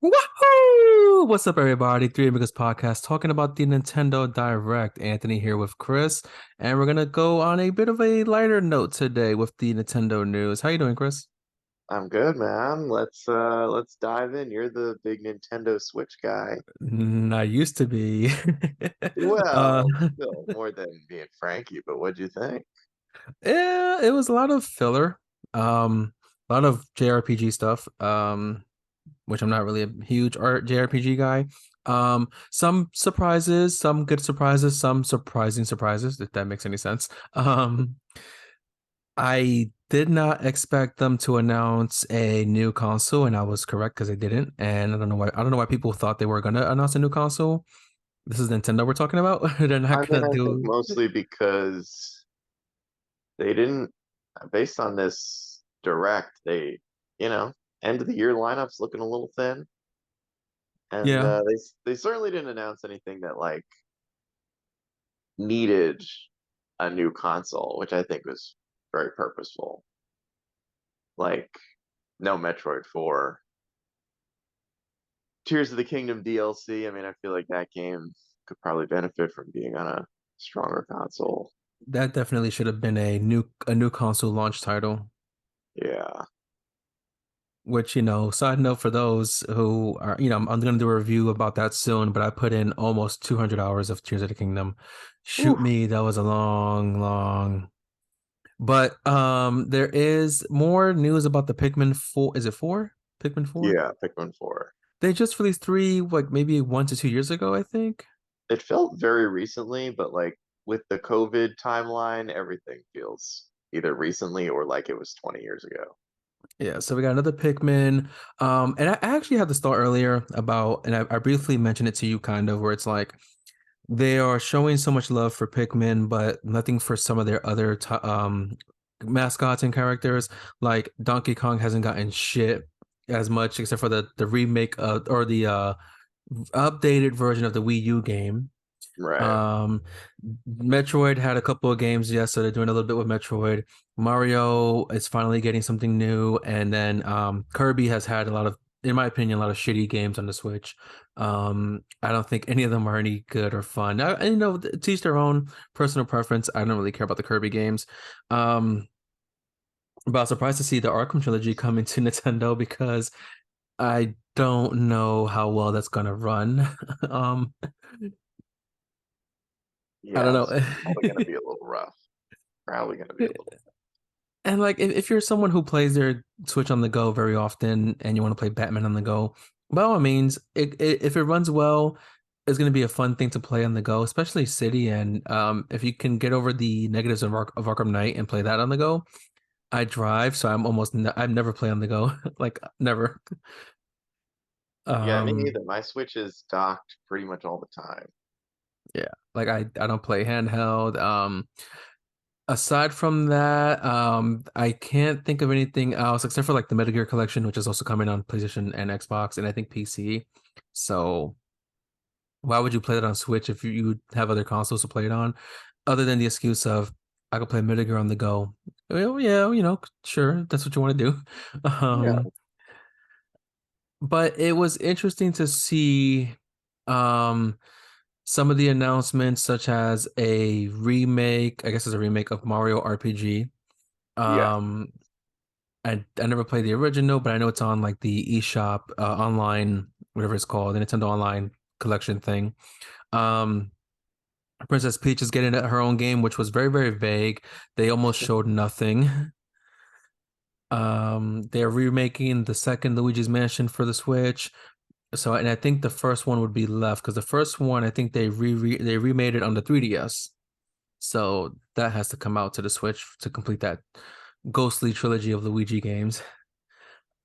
Woohoo! What's up, everybody? Three Amigos podcast talking about the Nintendo Direct. Anthony here with Chris, and we're gonna go on a bit of a lighter note today with the Nintendo news. How you doing, Chris? I'm good, man. Let's dive in. You're the big Nintendo Switch guy. I used to be. uh, Well, still more than me and Frankie, but what'd you think? yeah, it was a lot of filler. A lot of JRPG stuff. Which I'm not really a huge art JRPG guy. Some surprises, some good surprises, some surprising surprises, if that makes any sense. I did not expect them to announce a new console, and I was correct because they didn't. And I don't know why people thought they were gonna announce a new console. This is Nintendo we're talking about. They're I not mean, gonna I think do. mostly because they didn't, based on this direct, you know, end of the year lineup's looking a little thin, and Yeah, they certainly didn't announce anything that like needed a new console, which I think was very purposeful. Like no Metroid 4. Tears of the Kingdom DLC. I mean, I feel like that game could probably benefit from being on a stronger console. that definitely should have been a new console launch title. Yeah. Which, side note for those who are, I'm going to do a review about that soon, but I put in almost 200 hours of Tears of the Kingdom. Shoot Ooh. me, that was a long, long. But there is more news about the Pikmin 4. Is it 4? Pikmin 4? Yeah, Pikmin 4. They just released 3 like maybe 1 to 2 years ago, I think. It felt very recently, but like with the COVID timeline, everything feels either recently or like it was 20 years ago. Yeah, so we got another Pikmin. And I actually had this thought earlier about, and I briefly mentioned it to you kind of, where it's like they are showing so much love for Pikmin, but nothing for some of their other mascots and characters. Like Donkey Kong hasn't gotten shit as much, except for the remake or the updated version of the Wii U game. Right. Um, Metroid had a couple of games, yes, so they're doing a little bit with Metroid. Mario is finally getting something new, and then Kirby has had a lot of, in my opinion, a lot of shitty games on the Switch. I don't think any of them are any good or fun. To each their own personal preference. I don't really care about the Kirby games. Um, but I was surprised to see the Arkham trilogy coming to Nintendo because I don't know how well that's gonna run. Um, I don't Yeah, it's know. probably gonna be a little rough. Probably gonna be a little. And like if you're someone who plays their Switch on the go very often and you want to play Batman on the go, by all means, if it runs well, it's going to be a fun thing to play on the go, especially City. And if you can get over the negatives of Arkham Knight and play that on the go, I drive, so I've never play on the go, like never. Yeah, me Um, neither. My Switch is docked pretty much all the time. yeah, like I don't play handheld. Aside from that, I can't think of anything else except for like the Metal Gear Collection, which is also coming on PlayStation and Xbox, and I think PC. So why would you play it on Switch if you have other consoles to play it on, other than the excuse of I could play Metal Gear on the go? Well, yeah, sure, that's what you want to do. Yeah. But it was interesting to see um some of the announcements, such as a remake. I guess it's a remake of Mario RPG. Yeah. Um, I never played the original, but I know it's on like the eShop online, whatever it's called, the Nintendo Online collection thing. Um, Princess Peach is getting her own game, which was very, very vague. They almost showed nothing. They're remaking the second Luigi's Mansion for the Switch. So, and I think the first one would be left because the first one, I think they remade it on the 3DS. So that has to come out to the Switch to complete that ghostly trilogy of Luigi games.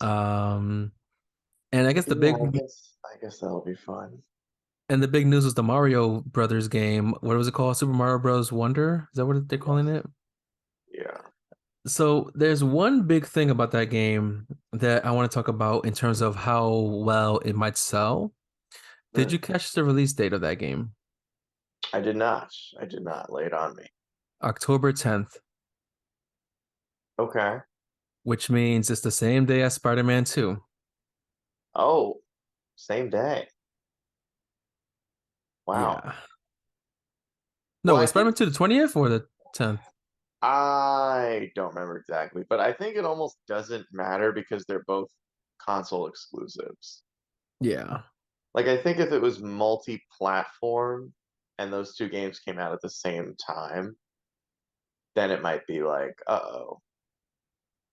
Um, and I guess the Yeah, big I guess that'll be fun. and the big news was the Mario Brothers game. What was it called? Super Mario Bros. Wonder? Is that what they're calling Yes. it? Yeah. So there's one big thing about that game that I want to talk about in terms of how well it might sell. Did Hmm. you catch the release date of that game? I did not. I did not lay it on me. October 10th, Okay. which means it's the same day as Spider-Man 2. Oh. same day. Wow. Yeah. Well, No, I was think Spider-Man 2 the 20th or the 10th? I don't remember exactly, but I think it almost doesn't matter because they're both console exclusives. Yeah. Like I think if it was multi-platform and those two games came out at the same time, then it might be like, uh-oh,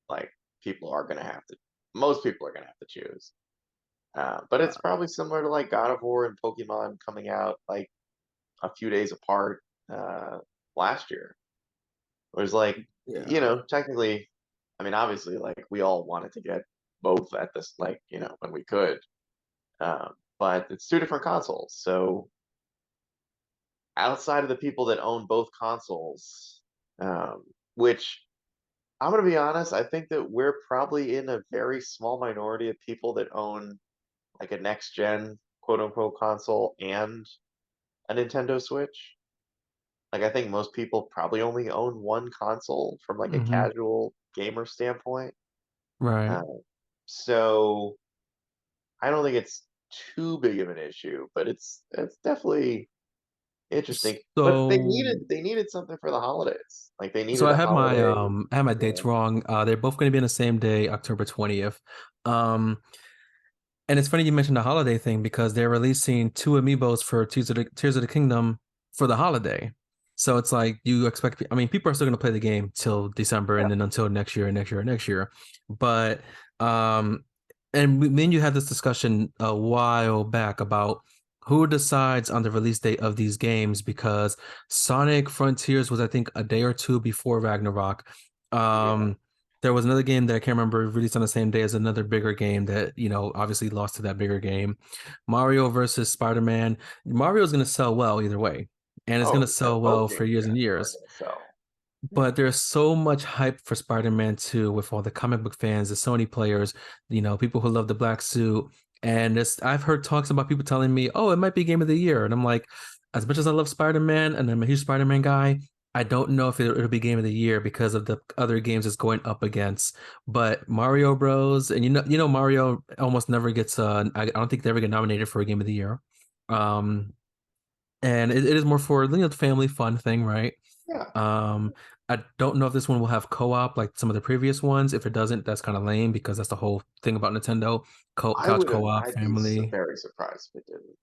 like people are gonna have to, most people are gonna have to choose. But it's probably similar to like God of War and Pokemon coming out like a few days apart last year. Whereas like, Yeah. technically, I mean, obviously, like we all wanted to get both at this, like, when we could. But it's two different consoles. So outside of the people that own both consoles, um, which I'm gonna be honest, I think that we're probably in a very small minority of people that own like a next gen quote unquote console and a Nintendo Switch. Like I think most people probably only own one console from like a Hmm. casual gamer standpoint. Right. Uh, so I don't think it's too big of an issue, but it's definitely interesting. But they So needed something for the holidays. Like they so needed a holiday. I had my Yeah. dates wrong. They're both going to be on the same day, October 20th. Um And it's funny you mentioned the holiday thing because they're releasing two amiibos for Tears of the Kingdom for the holiday. So it's like you expect, I mean, people are still going to play the game till December Yeah. and then until next year and next year and next year. But, um, and me and you had this discussion a while back about who decides on the release date of these games because Sonic Frontiers was, I think, a day or two before Ragnarok. Yeah. Um, there was another game that I can't remember released on the same day as another bigger game that, obviously lost to that bigger game. Mario versus Spider-Man. Mario's going to sell well either way, and it's going to Oh, sell both well for games years and are years. gonna sell. But there's so much hype for Spider-Man 2 with all the comic book fans, the Sony players, people who love the black suit. And I've heard talks about people telling me, oh, it might be game of the year. And I'm like, as much as I love Spider-Man and I'm a huge Spider-Man guy, I don't know if it'll be game of the year because of the other games it's going up against. But Mario Bros. And Mario almost never gets I don't think they ever get nominated for a game of the year. Um, and it is more for the family fun thing, right? Yeah. Um, I don't know if this one will have co-op like some of the previous ones. If it doesn't, that's kind of lame because that's the whole thing about Nintendo. Couch co-op, I'd be family. very surprised if it didn't.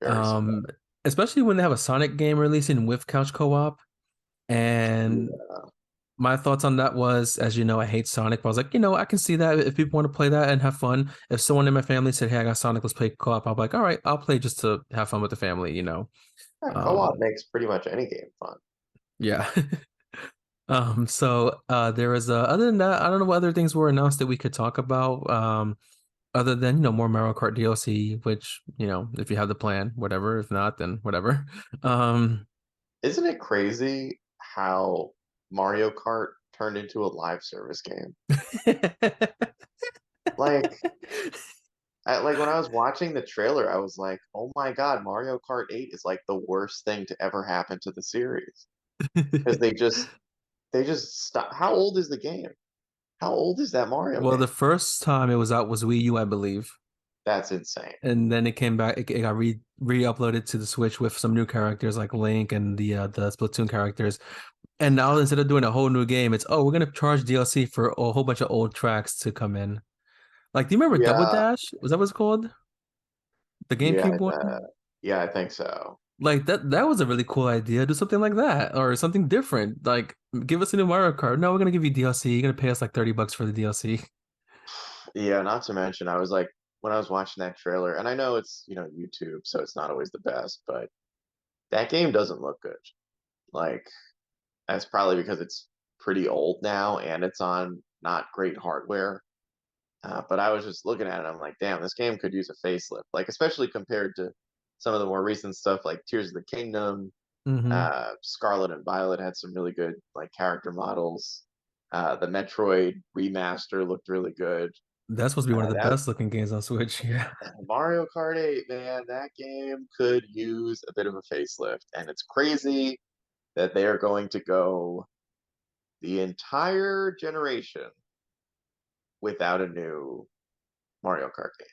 Very Um, surprised. Especially when they have a Sonic game releasing with couch co-op. And Yeah. my thoughts on that was, as you know, I hate Sonic, but I was like, I can see that if people want to play that and have fun. If someone in my family said, "Hey, I got Sonic, let's play co-op," I'll be like, "All right, I'll play just to have fun with the family." Yeah, co-op Um, makes pretty much any game fun. yeah. There was other than that, I don't know what other things were announced that we could talk about. Other than, more Mario Kart DLC, which, if you have the plan, whatever. If not, then whatever. Um Isn't it crazy how Mario Kart turned into a live service game? Like, like when I was watching the trailer, I was like, "Oh my God, Mario Kart 8 is like the worst thing to ever happen to the series." Because they just stop. How old is the game? How old is that Mario Well, game? the first time it was out was Wii U, I believe. That's insane. And then it came back, it got re-uploaded to the Switch with some new characters like Link and the Splatoon characters. And now instead of doing a whole new game, it's we're gonna charge DLC for a whole bunch of old tracks to come in. Like, do you remember Double Yeah, Dash? Was that what it's called? The yeah, GameCube one? yeah, I think so. Like that was a really cool idea. Do something like that or something different. Like give us a new Mario Kart. No, we're gonna give you DLC. You're gonna pay us like $30 for the DLC. Yeah, not to mention, I was like, when I was watching that trailer, and I know it's, YouTube, so it's not always the best, but that game doesn't look good. Like, that's probably because it's pretty old now and it's on not great hardware. But I was just looking at it, I'm like, damn, this game could use a facelift. Like, especially compared to some of the more recent stuff like Tears of the Kingdom, Hmm. Scarlet and Violet had some really good like character models. The Metroid remaster looked really good. That's supposed to be one of the That best looking games on Switch. Yeah. Mario Kart 8, man, that game could use a bit of a facelift. And it's crazy that they are going to go the entire generation without a new Mario Kart game.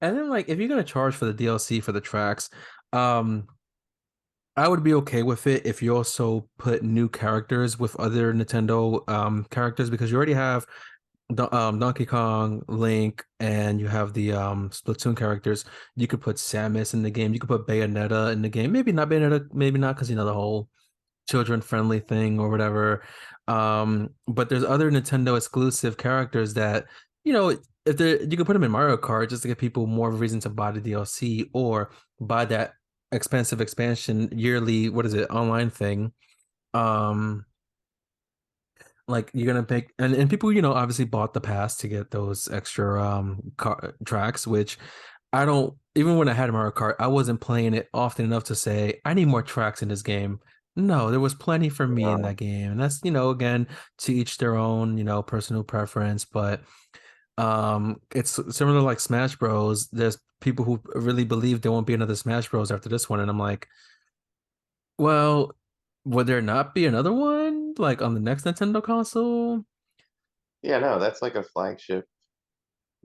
And then like if you're gonna charge for the DLC for the tracks, um, I would be okay with it if you also put new characters with other Nintendo characters because you already have Donkey Kong, Link, and you have the Splatoon characters. You could put Samus in the game. You could put Bayonetta in the game. Maybe not Bayonetta, maybe not because you know the whole children friendly thing or whatever. But there's other Nintendo exclusive characters that, you know, if they you can put them in Mario Kart just to give people more of a reason to buy the DLC or buy that expensive expansion yearly, what is it, online thing. Um, like you're gonna pick and people, you know, obviously bought the pass to get those extra tracks, which I don't even when I had Mario Kart, I wasn't playing it often enough to say I need more tracks in this game. No, there was plenty for me in Yeah, that game. And that's, you know, again, to each their own, you know, personal preference. But it's similar like Smash Bros. There's people who really believe there won't be another Smash Bros. After this one. And I'm like, well, would there not be another one like on the next Nintendo console? yeah, no, that's like a flagship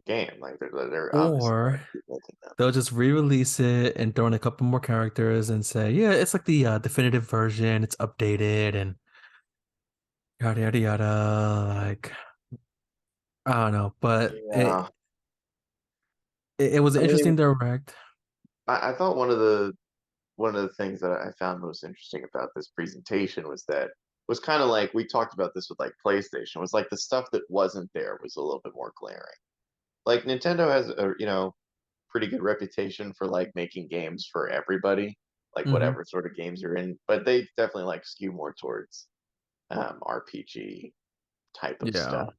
game. Like they're obviously gonna Or keep making them. they'll just re-release it and throw in a couple more characters and say, yeah, it's like the definitive version. It's updated and yada yada yada. Like I don't know, but Yeah, it was I an mean, interesting direct. I thought one of the things that I found most interesting about this presentation was that was kind of like we talked about this with like PlayStation was like the stuff that wasn't there was a little bit more glaring. Like Nintendo has a pretty good reputation for like making games for everybody, like Hmm. whatever sort of games you're in, but they definitely like skew more towards RPG type of Yeah, stuff.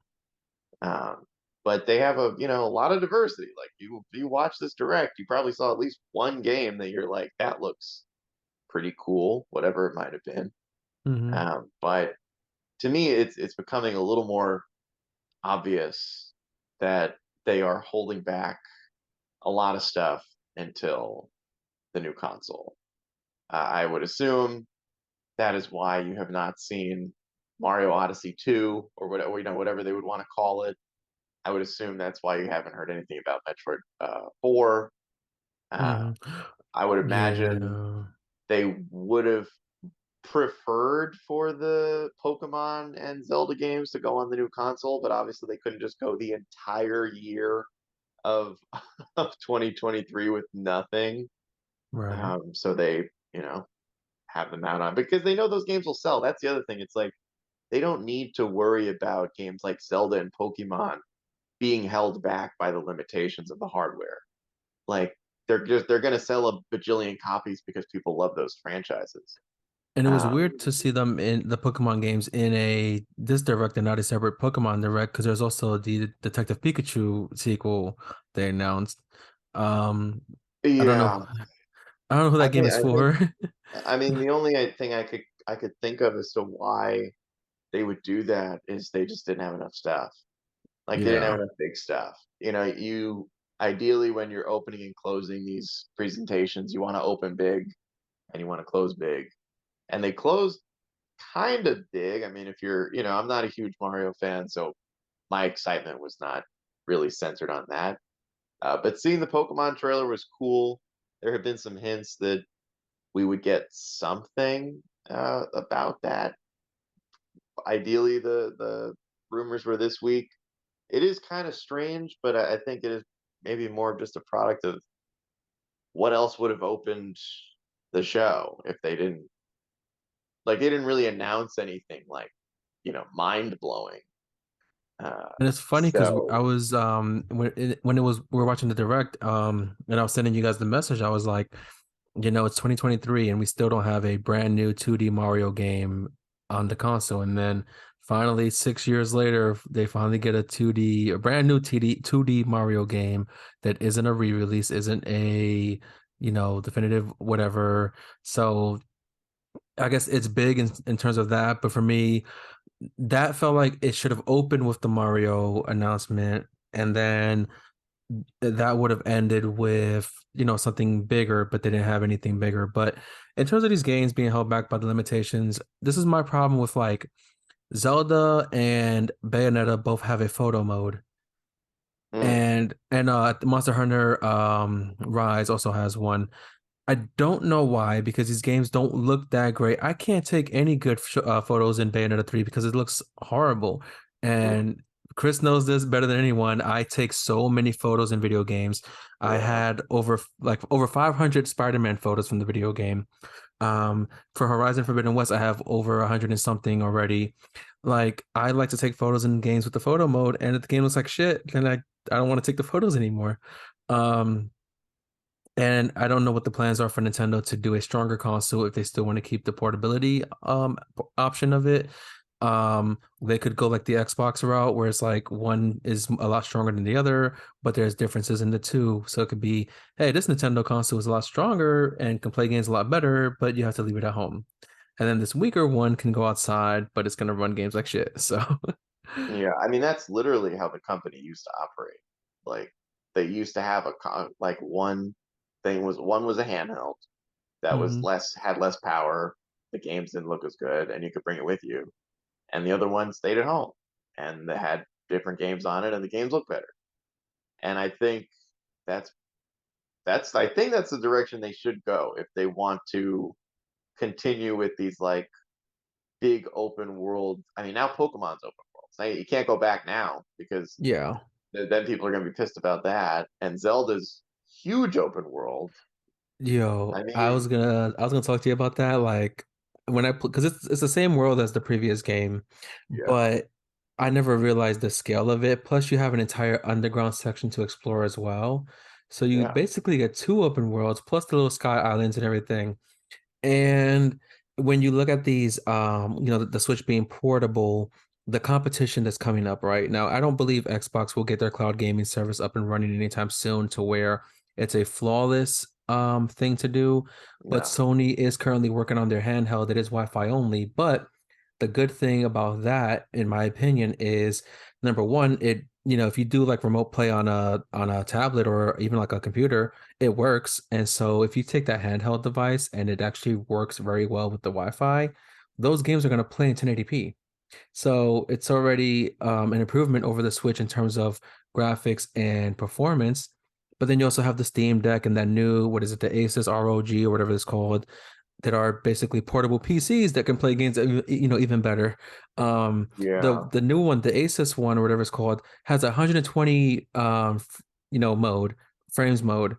Um, but they have a lot of diversity. Like you watch this direct, you probably saw at least one game that you're like, that looks pretty cool, whatever it might have been. hmm. But to me, it's becoming a little more obvious that they are holding back a lot of stuff until the new console. I would assume that is why you have not seen Mario Odyssey 2 or whatever whatever they would want to call it. I would assume that's why you haven't heard anything about Metroid 4. Uh, Hmm. I would imagine Yeah. they would have preferred for the Pokemon and Zelda games to go on the new console, but obviously they couldn't just go the entire year of of 2023 with nothing. Right. So they, you know, have them out on because they know those games will sell. That's the other thing. It's like they don't need to worry about games like Zelda and Pokemon being held back by the limitations of the hardware. Like they're going to sell a bajillion copies because people love those franchises. And it was Um, weird to see them in the Pokemon games in a this direct and not a separate Pokemon direct because there's also the Detective Pikachu sequel they announced. Um, I don't know. yeah, I don't know who I that game think is I think for. I mean the only thing I could think of as to why they would do that is they just didn't have enough stuff. Like they didn't have Yeah. enough big stuff. You know, you ideally when you're opening and closing these presentations, you want to open big and you want to close big. And they closed kind of big. I mean, if you're, I'm not a huge Mario fan, so my excitement was not really centered on that. But seeing the Pokemon trailer was cool. There have been some hints that we would get something about that. Ideally, the rumors were this week. It is kind of strange, but I think it is maybe more of just a product of what else would have opened the show if they didn't like they didn't really announce anything like mind blowing. Uh, And it's funny because I so was when it was we were watching the direct and I was sending you guys the message. I was like, you know, it's 2023 and we still don't have a brand new 2D Mario game on the console. And then finally, 6 years later, they finally get a brand new 2D Mario game that isn't a re-release, isn't a, you know, definitive whatever. So I guess it's big in terms of that. But for me, that felt like it should have opened with the Mario announcement. And then that would have ended with, you know, something bigger, but they didn't have anything bigger. But in terms of these games being held back by the limitations, this is my problem with like Zelda and Bayonetta both have a photo mode. Mm, and the Monster Hunter Rise also has one. I don't know why, because these games don't look that great. I can't take any good photos in Bayonetta 3 because it looks horrible. mm, And Chris knows this better than anyone. I take so many photos in video games. I yeah. had over 500 Spider-Man photos from the video game. For Horizon Forbidden West, I have over 100 and something already. Like, I like to take photos in games with the photo mode, and if the game looks like shit, then I don't want to take the photos anymore. Um, and I don't know what the plans are for Nintendo to do a stronger console if they still want to keep the portability option of it. They could go like the Xbox route where it's like one is a lot stronger than the other, but there's differences in the two. So it could be, hey, this Nintendo console is a lot stronger and can play games a lot better, but you have to leave it at home. And then this weaker one can go outside, but it's gonna run games like shit. So Yeah, I mean that's literally how the company used to operate. Like they used to have like one was a handheld that was mhm. less had less power. The games didn't look as good, and you could bring it with you. And the other one stayed at home, and they had different games on it, and the games looked better. And I think that's I think that's the direction they should go if they want to continue with these like big open world. I mean, now Pokemon's open world. So you can't go back now because Yeah. then people are going to be pissed about that. And Zelda's huge open world. I Yo, mean, I was gonna talk to you about that. Like when I because it's the same world as the previous game, yeah, but I never realized the scale of it. Plus, you have an entire underground section to explore as well. So you yeah, basically get two open worlds plus the little sky islands and everything. And when you look at these, the Switch being portable, the competition that's coming up right now, I don't believe Xbox will get their cloud gaming service up and running anytime soon to where it's a flawless thing to do. But no, Sony is currently working on their handheld that is Wi-Fi only. But the good thing about that, in my opinion, is number one, if you do like remote play on a tablet or even like a computer, it works. And so if you take that handheld device and it actually works very well with the Wi-Fi, those games are going to play in 1080p. So it's already an improvement over the Switch in terms of graphics and performance. But then you also have the Steam Deck and that new, what is it, the Asus ROG or whatever it's called, that are basically portable PCs that can play games, even better. The yeah, the new one, the Asus one or whatever it's called, has 120 mode frames mode.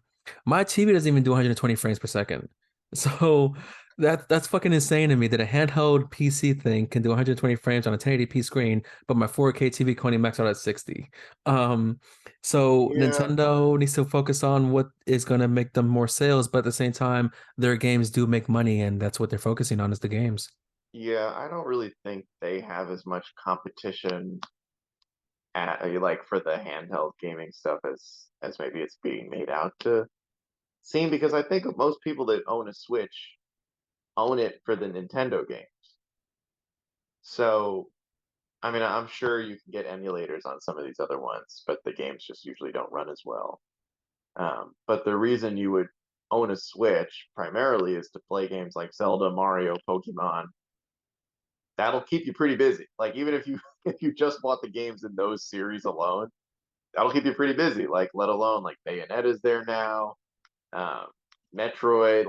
My TV doesn't even do 120 frames per second. So that's fucking insane to me that a handheld PC thing can do 120 frames on a 1080p screen, but my 4K TV can only max out at 60. Um, so yeah, Nintendo needs to focus on what is going to make them more sales, but at the same time, their games do make money, and that's what they're focusing on is the games. yeah. I don't really think they have as much competition at like for the handheld gaming stuff as maybe it's being made out to seem because I think most people that own a Switch own it for the Nintendo game. So, I mean, I'm sure you can get emulators on some of these other ones, but the games just usually don't run as well. But the reason you would own a Switch primarily is to play games like Zelda, Mario, Pokemon. That'll keep you pretty busy. Like even if you if you just bought the games in those series alone, that'll keep you pretty busy. Like let alone like Bayonetta's there now, um, Metroid.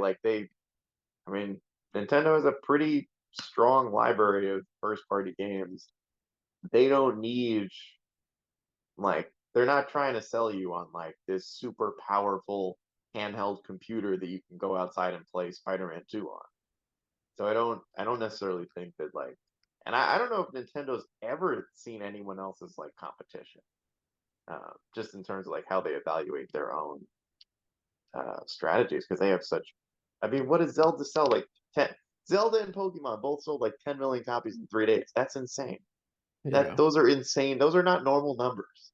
I mean, Nintendo has a pretty strong library of first party games. They don't need they're not trying to sell you on like this super powerful handheld computer that you can go outside and play Spider-Man 2 on. So I don't necessarily think that and I don't know if Nintendo's ever seen anyone else's like competition. Just in terms of like how they evaluate their own strategies because they have such I mean, what does Zelda sell? Like 10 Zelda and Pokemon both sold like 10 million copies in 3 days. That's insane. Yeah. Those are insane. Those are not normal numbers.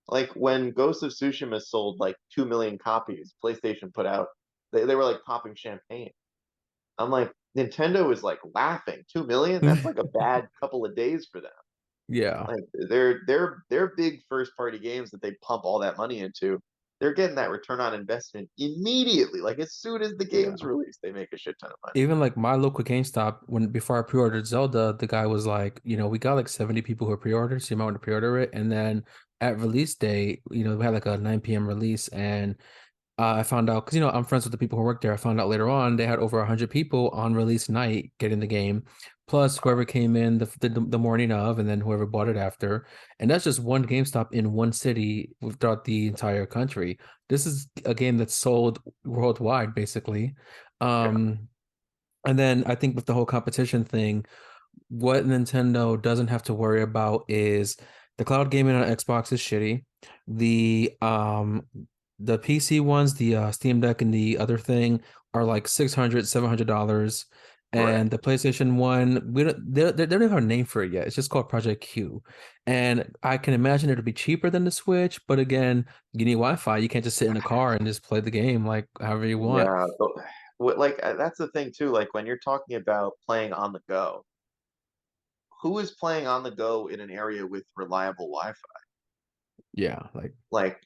Like when Ghost of Tsushima sold like 2 million copies, PlayStation put out they were like popping champagne. I'm like, Nintendo is like laughing. 2 million? That's like a bad couple of days for them. Yeah. Like they're big first party games that they pump all that money into. They're getting that return on investment immediately. Like as soon as the game's Yeah. released, they make a shit ton of money. Even like my local GameStop, when before I pre-ordered Zelda, the guy was like, we got like 70 people who pre-ordered, so you might want to pre-order it. And then at release day, we had like a 9 p.m. release, and I found out because I'm friends with the people who work there. I found out later on they had over 100 people on release night getting the game, plus whoever came in the morning of, and then whoever bought it after. And that's just one GameStop in one city throughout the entire country. This is a game that's sold worldwide, basically. Yeah, Um, and then I think with the whole competition thing, what Nintendo doesn't have to worry about is the cloud gaming on Xbox is shitty. The PC ones, the Steam Deck and the other thing are like 600, $700. And correct. the PlayStation 1, they don't have a name for it yet. It's just called Project Q. And I can imagine it'll be cheaper than the Switch, but again, you need Wi-Fi. You can't just sit in a car and just play the game like however you want. Yeah, but like that's the thing too. Like when you're talking about playing on the go, who is playing on the go in an area with reliable Wi-Fi? Yeah, like Like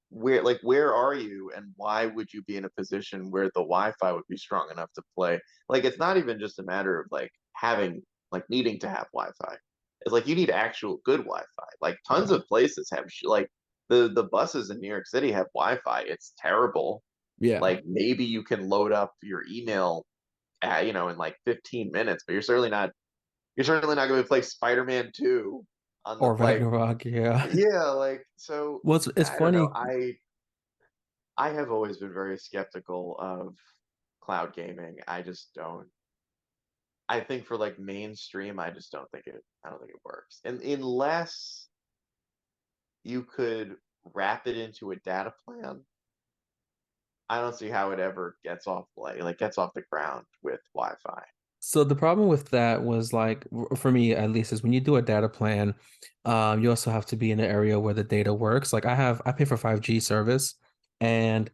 where like where are you, and why would you be in a position where the Wi-Fi would be strong enough to play? Like it's not even just a matter of like having like needing to have Wi-Fi. It's like you need actual good Wi-Fi. Like tons yeah. of places have like the buses in New York City have Wi-Fi. It's terrible. Yeah. Like maybe you can load up your email in like 15 minutes, but you're certainly not going to play Spider-Man 2 on the Or like Ragnarok, yeah. yeah, like so Well, it's I don't know. funny. I have always been very skeptical of cloud gaming. I just don't. I think for like mainstream, I just don't think it. I don't think it works. And unless you could wrap it into a data plan, I don't see how it ever gets off the ground with Wi-Fi. So the problem with that was like for me at least is when you do a data plan, you also have to be in an area where the data works. Like I pay for 5G service, and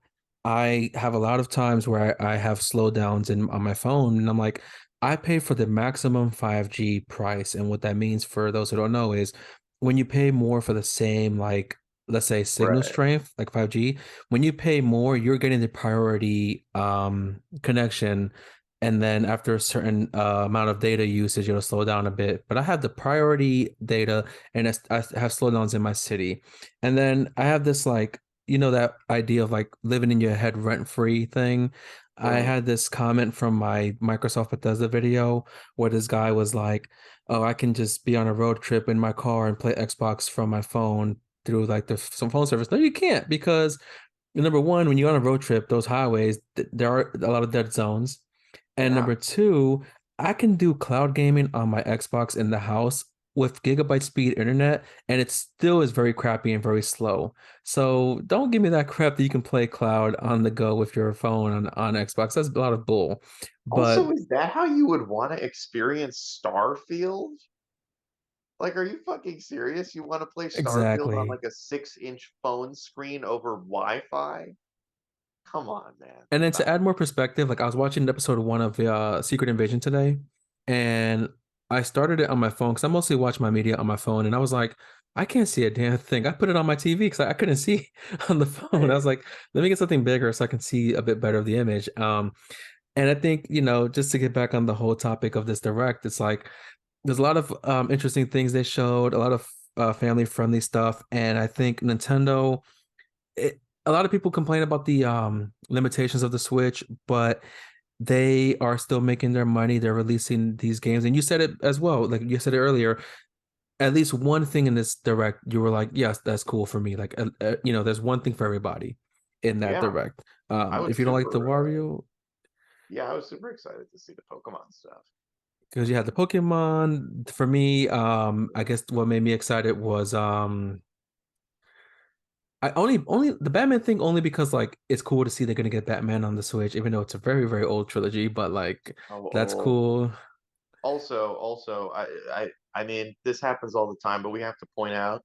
I have a lot of times where I have slowdowns in on my phone, and I'm like, I pay for the maximum 5G price. And what that means for those who don't know is when you pay more for the same, like let's say signal Right. strength, like 5G, when you pay more, you're getting the priority connection, and then after a certain amount of data usage, it'll slow down a bit. But I have the priority data, and I have slowdowns in my city. And then I have this like, that idea of like living in your head rent free thing. I Uh, had this comment from my Microsoft Bethesda video where this guy was like, "Oh, I can just be on a road trip in my car and play Xbox from my phone through like some phone service." No, you can't, because number one, when you're on a road trip, those highways, there are a lot of dead zones. And yeah. number two, I can do cloud gaming on my Xbox in the house with gigabyte speed internet, and it still is very crappy and very slow. So don't give me that crap that you can play cloud on the go with your phone on Xbox. That's a lot of bull. But Also, is that how you would want to experience Starfield? Like, are you fucking serious? You want to play Starfield on exactly. like a 6-inch phone screen over Wi-Fi? Come on, man. And then to Stop. add more perspective, like I was watching episode one of the Secret Invasion today, and I started it on my phone because I mostly watch my media on my phone, and I was like, I can't see a damn thing. I put it on my TV because I couldn't see on the phone. I Right. was like, let me get something bigger so I can see a bit better of the image. And I think, just to get back on the whole topic of this direct, it's like there's a lot of interesting things they showed, a lot of family friendly stuff, and I think Nintendo a lot of people complain about the limitations of the Switch, but they are still making their money. They're releasing these games, and you said it as well. Like you said it earlier. At least one thing in this direct, you were like, "Yes, that's cool for me." Like, there's one thing for everybody in that Yeah, direct. I If was you don't like the super. Wario, Yeah, I was super excited to see the Pokemon stuff. because you had the Pokemon. For me, I guess what made me excited was I only the Batman thing only because like it's cool to see they're gonna get Batman on the Switch, even though it's a very, very old trilogy, but like Oh, that's oh. cool. Also, I mean, this happens all the time, but we have to point out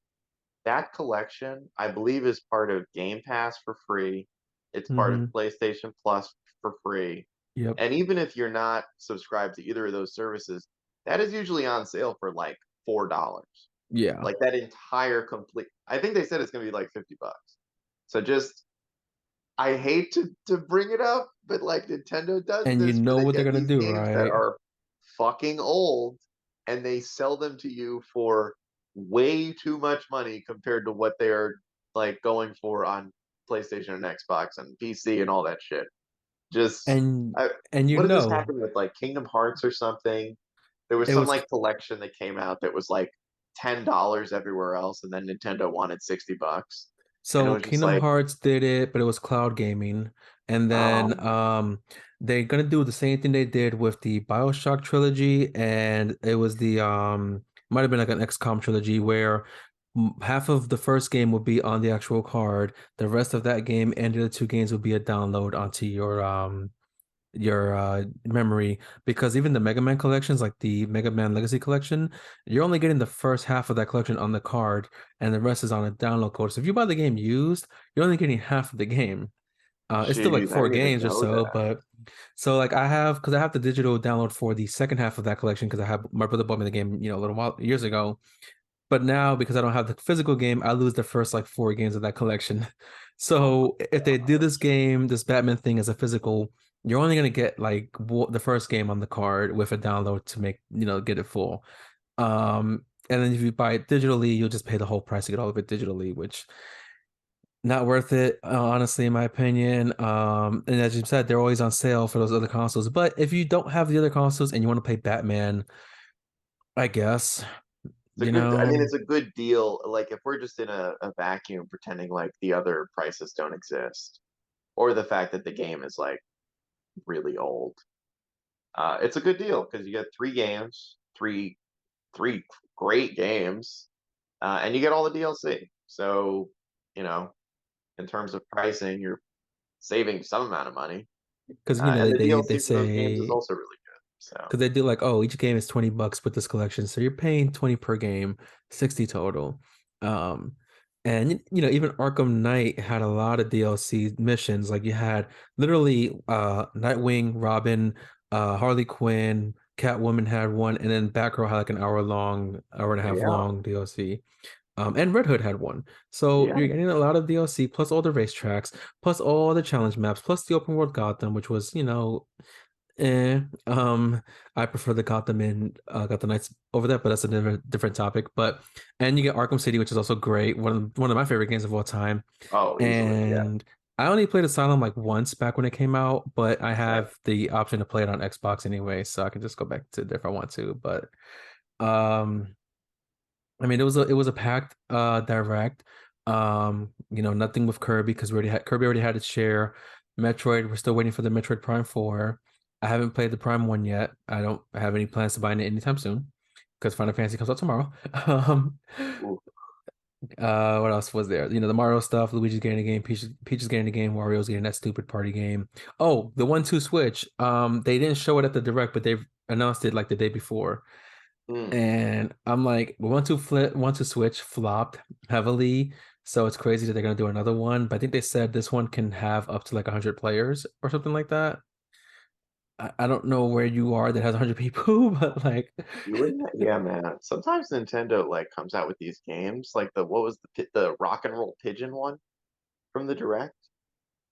that collection, I believe, is part of Game Pass for free. It's part of Hmm. PlayStation Plus for free. Yep. And even if you're not subscribed to either of those services, that is usually on sale for like $4. Yeah. Like that entire complete, I think they said it's going to be like $50. So just, I hate to bring it up, but like Nintendo does And you this where know they what they're get gonna these do, games that right? are fucking old and they sell them to you for way too much money compared to what they are like going for on PlayStation and Xbox and PC and all that shit. Just and I, and what did this happen with like Kingdom Hearts or something? There was it some was like collection that came out that was like $10 everywhere else, and then Nintendo wanted $60, and it so was just Kingdom like, Hearts did it, but it was cloud gaming. And then um, they're gonna do the same thing they did with the BioShock trilogy, and it was the might have been like an XCOM trilogy where half of the first game would be on the actual card, the rest of that game and the other two games would be a download onto your memory, because even the Mega Man collections, like the Mega Man Legacy collection, you're only getting the first half of that collection on the card, and the rest is on a download code. So if you buy the game used, you're only getting half of the game. It's still like jeez, I four didn't even games or know so, that. but so like because I have the digital download for the second half of that collection because I have my brother bought me the game, a little while years ago. But now, because I don't have the physical game, I lose the first like four games of that collection. Oh So my if they do this gosh. game, this Batman thing as a physical, you're only gonna get like the first game on the card with a download to make, get it full. And then if you buy it digitally, you'll just pay the whole price to get all of it digitally, which not worth it, honestly, in my opinion. And as you said, they're always on sale for those other consoles. But if you don't have the other consoles and you want to play Batman, I guess, It's a you good, I mean, know. it's a good deal. Like if we're just in a vacuum pretending like the other prices don't exist, or the fact that the game is like really old, it's a good deal because you get three games, three great games, and you get all the DLC. So, you know, in terms of pricing, you're saving some amount of money. Because And they the they they DLC for those games is say also really good. So, because they do like, oh, each game is $20 with this collection, so you're paying 20 per game, 60 total. Um, and even Arkham Knight had a lot of DLC missions. Like you had literally Nightwing, Robin, Harley Quinn, Catwoman had one, and then Batgirl had like an hour and a half yeah, long DLC. And Red Hood had one. So yeah. you're getting a lot of DLC, plus all the racetracks, plus all the challenge maps, plus the open world Gotham, which was, Eh, I prefer the Gotham Knights over that, but that's a different topic. And you get Arkham City, which is also great, one of my favorite games of all time. Oh, easily. Yeah, And I only played Asylum like once back when it came out, but I same. have the option to play it on Xbox anyway, so I can just go back to it if I want to. But um, I mean, it was a packed direct. Nothing with Kirby because Kirby already had its share. Metroid, we're still waiting for the Metroid Prime 4. I haven't played the Prime 1 yet. I don't have any plans to buy it anytime soon because Final Fantasy comes out tomorrow. Um, Ooh, what else was there? The Mario stuff, Luigi's getting a game, Peach is getting a game, Wario's getting that stupid party game. Oh, the 1-2 Switch. They didn't show it at the direct, but they've announced it like the day before. mm. And I'm like, want to switch flopped heavily. So it's crazy that they're gonna do another one. But I think they said this one can have up to like 100 players or something like that. I don't know where you are that has 100 people, but like, You wouldn't, yeah, man. Sometimes Nintendo like comes out with these games, like the what was the Rock and Roll Pigeon one from the Direct,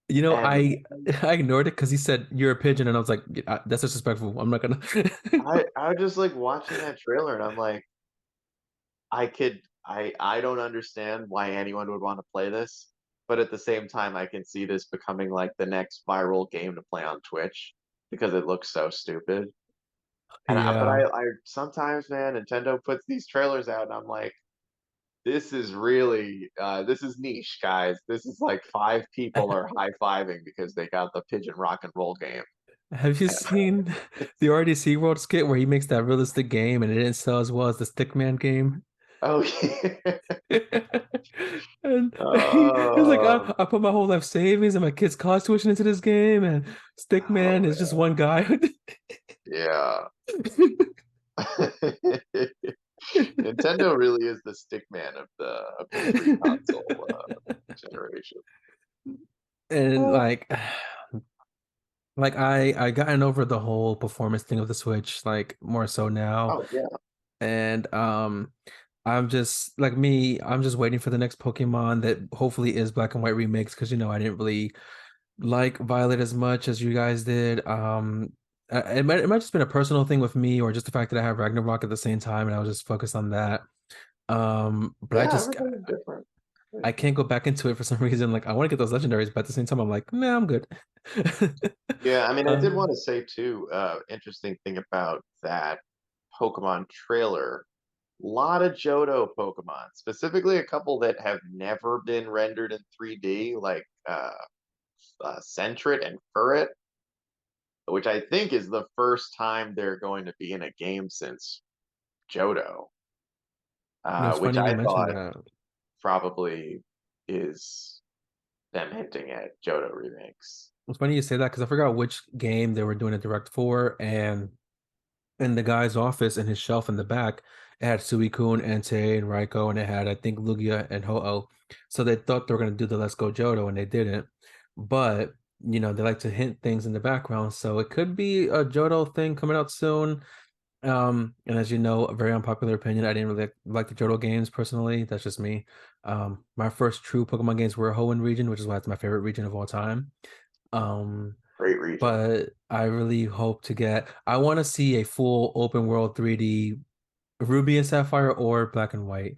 and I I ignored it because he said you're a pigeon, and I was like, that's disrespectful. I'm not gonna. I was just like watching that trailer, and I'm like, I don't understand why anyone would want to play this, but at the same time, I can see this becoming like the next viral game to play on Twitch because it looks so stupid. But Yeah. I sometimes, man, Nintendo puts these trailers out, and I'm like, this is niche, guys. This is like five people are high fiving because they got the pigeon rock and roll game. Have you seen the RDC World skit where he makes that realistic game and it didn't sell as well as the Stickman game? Oh yeah. And he's like, Oh, I put my whole life savings and my kids' college tuition into this game, and oh Stickman is just man. one guy. Yeah. Nintendo really is the stick man of the three console generation. And Oh I gotten over the whole performance thing of the Switch, like more so now. yeah. And I'm just waiting for the next Pokemon that hopefully is Black and White remakes because I didn't really like Violet as much as you guys did. It might just been a personal thing with me, or just the fact that I have Ragnarok at the same time, and I was just focused on that. But Yeah, everybody's different. I can't go back into it for some reason. Like I want to get those legendaries, but at the same time, I'm like, nah, I'm good. Yeah, I mean, I did Uh, want to say too, interesting thing about that Pokemon trailer, lot of Johto Pokemon, specifically a couple that have never been rendered in 3D, like Sentret and Furret, which I think is the first time they're going to be in a game since Johto, it's which funny you I mentioned thought that. probably is them hinting at Johto remakes. It's funny you say that because I forgot which game they were doing a direct for, and in the guy's office in his shelf in the back, it had Suicune, Entei, and Raikou, and it had I think Lugia and Ho-Oh. So they thought they were gonna do the Let's Go Johto, and they didn't. But they like to hint things in the background, so it could be a Johto thing coming out soon. And as you know, a very unpopular opinion, I didn't really like the Johto games personally. That's just me. My first true Pokemon games were Hoenn region, which is why it's my favorite region of all time. Um, Great region. but I really hope to get. I want to see a full open world 3D Ruby and Sapphire or Black and White.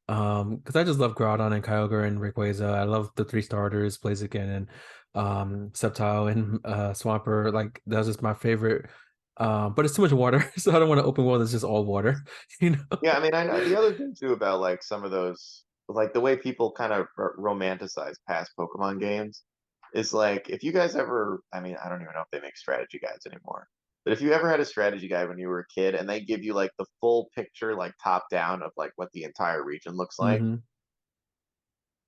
Because I just love Groudon and Kyogre and Rayquaza. I love the three starters, Blaziken and Sceptile and Swampert. Like that's just my favorite. But it's too much water, so I don't want to open world that's just all water, you know? Yeah, I mean, I know the other thing too about like some of those, like the way people kind of romanticize past Pokemon games is like if you guys ever, I mean, I don't even know if they make strategy guides anymore, but if you ever had a strategy guide when you were a kid and they give you like the full picture, like top down of like what the entire region looks like, Hmm.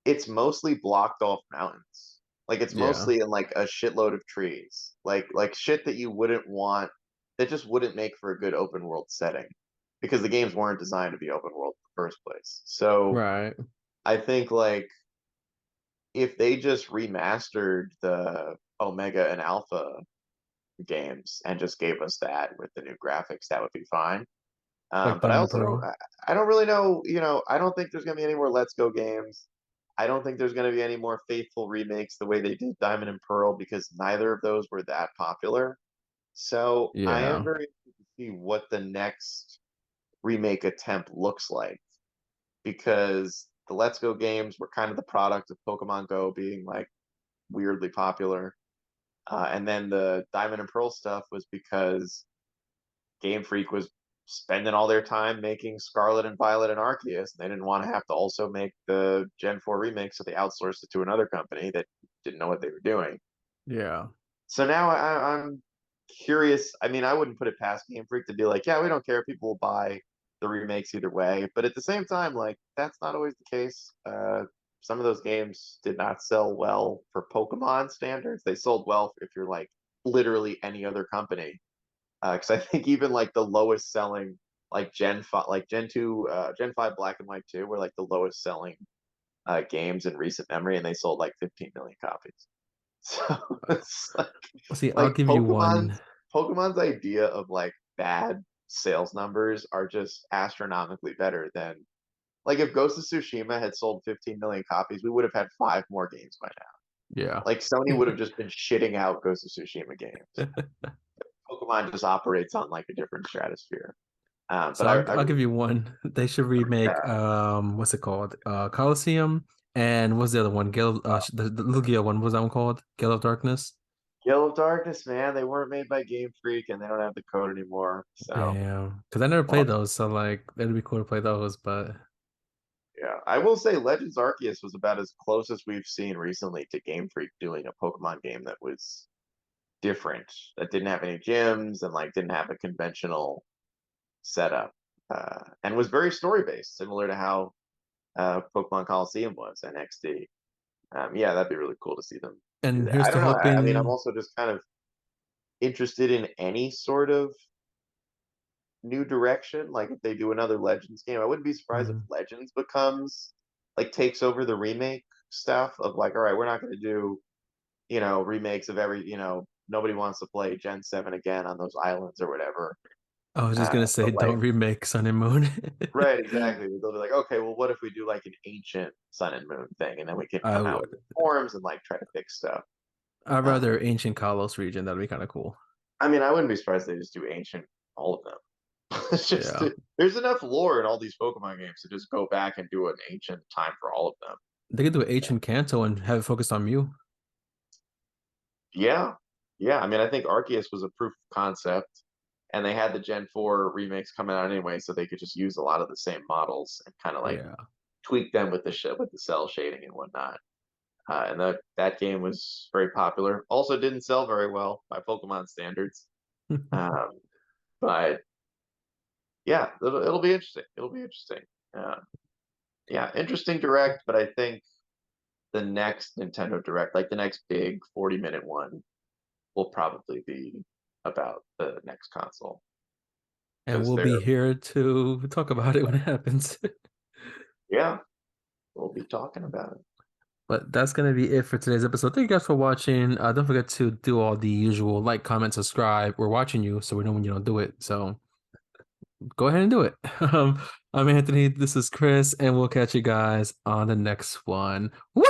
it's mostly blocked off mountains. Like it's Yeah. mostly in like a shitload of trees, like shit that you wouldn't want, that just wouldn't make for a good open world setting, because the games weren't designed to be open world in the first place. So Right. I think like if they just remastered the Omega and Alpha games and just gave us that with the new graphics, that would be fine. Like But I Diamond and also don't. Pearl. I don't really know. I don't think there's gonna be any more Let's Go games. I don't think there's gonna be any more faithful remakes the way they did Diamond and Pearl, because neither of those were that popular. So I am Yeah. very interested to see what the next remake attempt looks like, because the Let's Go games were kind of the product of Pokemon Go being like weirdly popular, and then the Diamond and Pearl stuff was because Game Freak was spending all their time making Scarlet and Violet and Arceus, and they didn't want to have to also make the Gen 4 remake, so they outsourced it to another company that didn't know what they were doing. Yeah. So now I'm curious. I mean, I wouldn't put it past Game Freak to be like, yeah, we don't care. People will buy the remakes either way. But at the same time, like, that's not always the case. Some of those games did not sell well for Pokemon standards. They sold well if you're like literally any other company, because I think even like the lowest selling like Gen 5, like Gen 2, Gen 5 Black and White 2 were like the lowest selling games in recent memory, and they sold like 15 million copies. So it's See, I'll like give you one. Pokemon's idea of like bad sales numbers are just astronomically better than, like, if Ghost of Tsushima had sold 15 million copies, we would have had five more games by now. Yeah. Like Sony would have just been shitting out Ghost of Tsushima games. Pokemon just operates on like a different stratosphere. But So I, I'll I I'll really, give you one. They should remake yeah. what's it called? Colosseum, and what's the other one? Gale the Lugia one. What was that one called? Gale of Darkness. Gale of Darkness, man, they weren't made by Game Freak, and they don't have the code anymore. So, Damn. Because I never well, played those, so like it'd be cool to play those, but yeah, I will say Legends Arceus was about as close as we've seen recently to Game Freak doing a Pokemon game that was different, that didn't have any gyms and like didn't have a conventional setup, and was very story based, similar to how Pokemon Coliseum was and XD. Yeah, that'd be really cool to see them do and that. here's I to don't know. I mean, I'm hoping. also just kind of interested in any sort of new direction. Like if they do another Legends game, I wouldn't be surprised if Mhm. Legends becomes like takes over the remake stuff of like, all right, we're not going to do, remakes of every, nobody wants to play Gen 7 again on those islands or whatever. I was just gonna say, But like, don't remake Sun and Moon. right, exactly. They'll be like, okay, well, what if we do like an ancient Sun and Moon thing, and then we can I come out with would. forms and like try to fix stuff. I'd Uh, rather Ancient Kalos region. That'd be kind of cool. I mean, I wouldn't be surprised if they just do ancient all of them. It's just Yeah. there's enough lore in all these Pokemon games to just go back and do an ancient time for all of them. They could do an ancient Kanto and have it focused on Mew. Yeah, yeah. I mean, I think Arceus was a proof of concept, and they had the Gen 4 remakes coming out anyway, so they could just use a lot of the same models and kind of like Yeah. tweak them with the cell shading and whatnot. And that game was very popular. Also, didn't sell very well by Pokemon standards. Um, but yeah, it'll be interesting. It'll be interesting. Uh, yeah, interesting direct, but I think the next Nintendo Direct, like the next big 40-minute one, will probably be about the next console And because we'll be they're, here to talk about it when it happens. yeah, we'll be talking about it. But that's gonna be it for today's episode. Thank you guys for watching. Don't forget to do all the usual like, comment, subscribe. We're watching you, so we know when you don't do it. So go ahead and do it. I'm Anthony. This is Chris, and we'll catch you guys on the next one. Woo!